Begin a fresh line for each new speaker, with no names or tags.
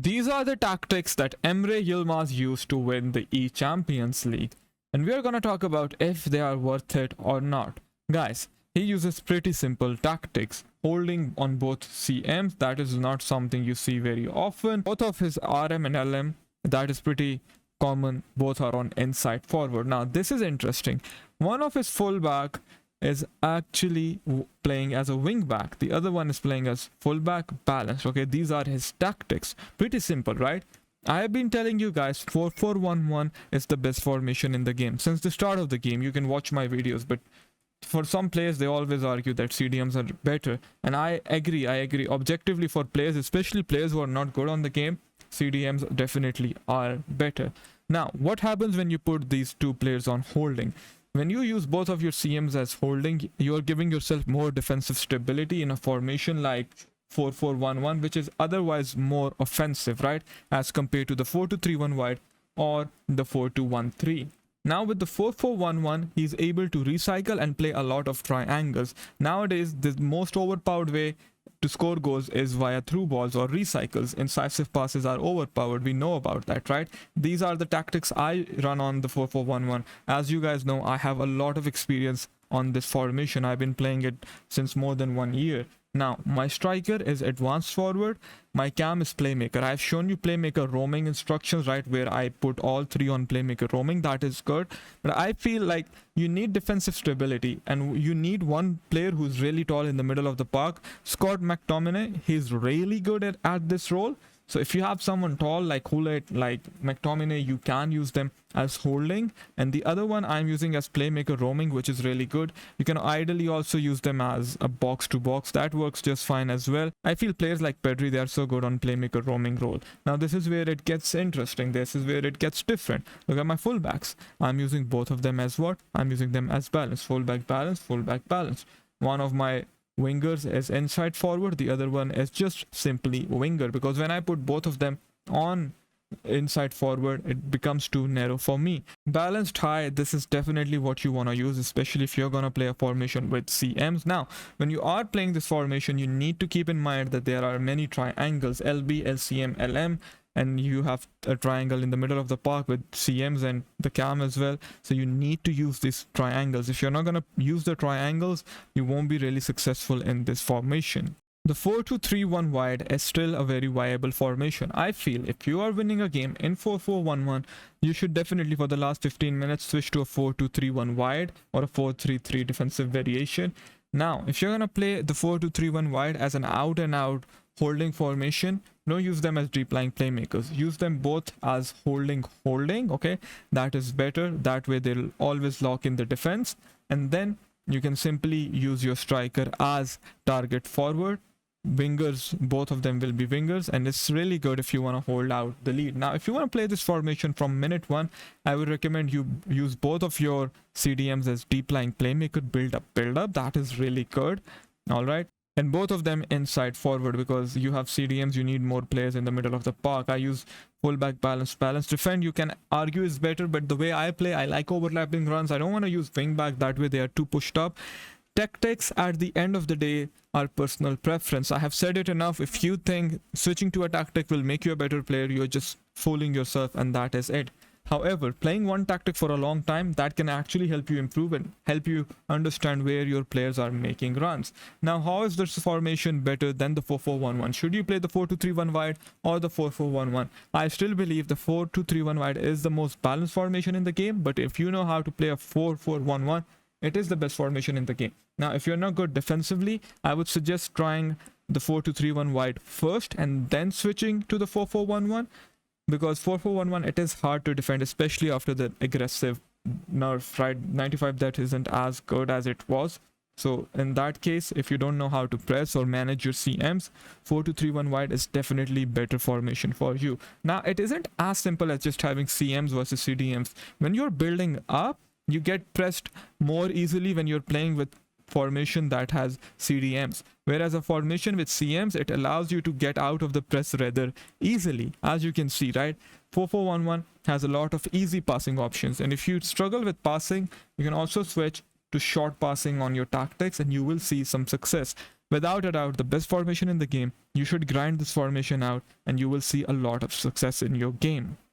These are the tactics that Emre Yilmaz used to win the E-Champions League, and we are gonna talk about if they are worth it or not. Guys, he uses pretty simple tactics, holding on both CMs. That is not something you see very often. Both of his RM and LM, that is pretty common. Both are on inside forward. Now this is interesting. One of his fullback is actually playing as a wing back, the other one is playing as fullback balanced. Okay, these are his tactics. Pretty simple, right? I have been telling you guys 4-4-1-1 is the best formation in the game since the start of the game. You can watch my videos, but for some players they always argue that CDMs are better, and I agree. Objectively, for players, especially players who are not good on the game, CDMs definitely are better. Now what happens when you put these two players on holding? When you use both of your CMs as holding, you are giving yourself more defensive stability in a formation like 4-4-1-1, which is otherwise more offensive, right, as compared to the 4-2-3-1 wide or the 4-2-1-3. Now with the 4-4-1-1, he's able to recycle and play a lot of triangles. Nowadays, the most overpowered way to score goals is via through balls or recycles. Incisive passes are overpowered. We know about that, right? These are the tactics I run on the 4-4-1-1. As you guys know, I have a lot of experience on this formation. I've been playing it since more than 1 year. Now, my striker is advanced forward. My cam is playmaker. I've shown you playmaker roaming instructions, right, where I put all three on playmaker roaming. That is good. But I feel like you need defensive stability and you need one player who's really tall in the middle of the park. Scott McTominay, he's really good at this role. So if you have someone tall like Hullet, like McTominay, you can use them as holding. And the other one I'm using as playmaker roaming, which is really good. You can ideally also use them as a box to box. That works just fine as well. I feel players like Pedri, they are so good on playmaker roaming role. Now this is where it gets interesting. This is where it gets different. Look at my fullbacks. I'm using both of them as what? I'm using them as balance. Fullback balance, fullback balance. One of my wingers is inside forward, the other one is just simply winger, because when I put both of them on inside forward, it becomes too narrow for me. Balanced high, this is definitely what you want to use, especially if you're going to play a formation with CMs. Now when you are playing this formation, you need to keep in mind that there are many triangles, LB, LCM, LM, and you have a triangle in the middle of the park with CMs and the cam as well. So you need to use these triangles. If you're not going to use the triangles, you won't be really successful in this formation. The 4-2-3-1 wide is still a very viable formation. I feel if you are winning a game in 4-4-1-1, you should definitely for the last 15 minutes switch to a 4-2-3-1 wide or a 4-3-3 defensive variation. Now if you're going to play the 4-2-3-1 wide as an out and out holding formation, don't use them as deep lying playmakers. Use them both as holding. Okay, that is better. That way they'll always lock in the defense, and then you can simply use your striker as target forward. Wingers, both of them will be wingers, and it's really good if you want to hold out the lead. Now if you want to play this formation from minute 1, I would recommend you use both of your CDMs as deep lying playmaker. Build up, that is really good. All right, and both of them inside forward, because you have CDMs, you need more players in the middle of the park. I use fullback balance defend. You can argue is better, but the way I play, I like overlapping runs. I don't want to use wing back, that way they are too pushed up. Tactics at the end of the day are personal preference. I have said it enough. If you think switching to a tactic will make you a better player, you're just fooling yourself, and that is it. However, playing one tactic for a long time, that can actually help you improve and help you understand where your players are making runs. Now, how is this formation better than the 4-4-1-1? Should you play the 4-2-3-1 wide or the 4-4-1-1? I still believe the 4-2-3-1 wide is the most balanced formation in the game, but if you know how to play a 4-4-1-1, it is the best formation in the game. Now, if you're not good defensively, I would suggest trying the 4-2-3-1 wide first and then switching to the 4-4-1-1. Because 4-4-1-1, it is hard to defend, especially after the aggressive nerf, right? 95, that isn't as good as it was. So in that case, if you don't know how to press or manage your CMs, 4-2-3-1 wide is definitely better formation for you. Now, it isn't as simple as just having CMs versus CDMs. When you're building up, you get pressed more easily when you're playing with formation that has CDMs, whereas a formation with CMs, it allows you to get out of the press rather easily. As you can see, right, 4-4-1-1 has a lot of easy passing options, and if you struggle with passing, you can also switch to short passing on your tactics and you will see some success. Without a doubt, the best formation in the game. You should grind this formation out and you will see a lot of success in your game.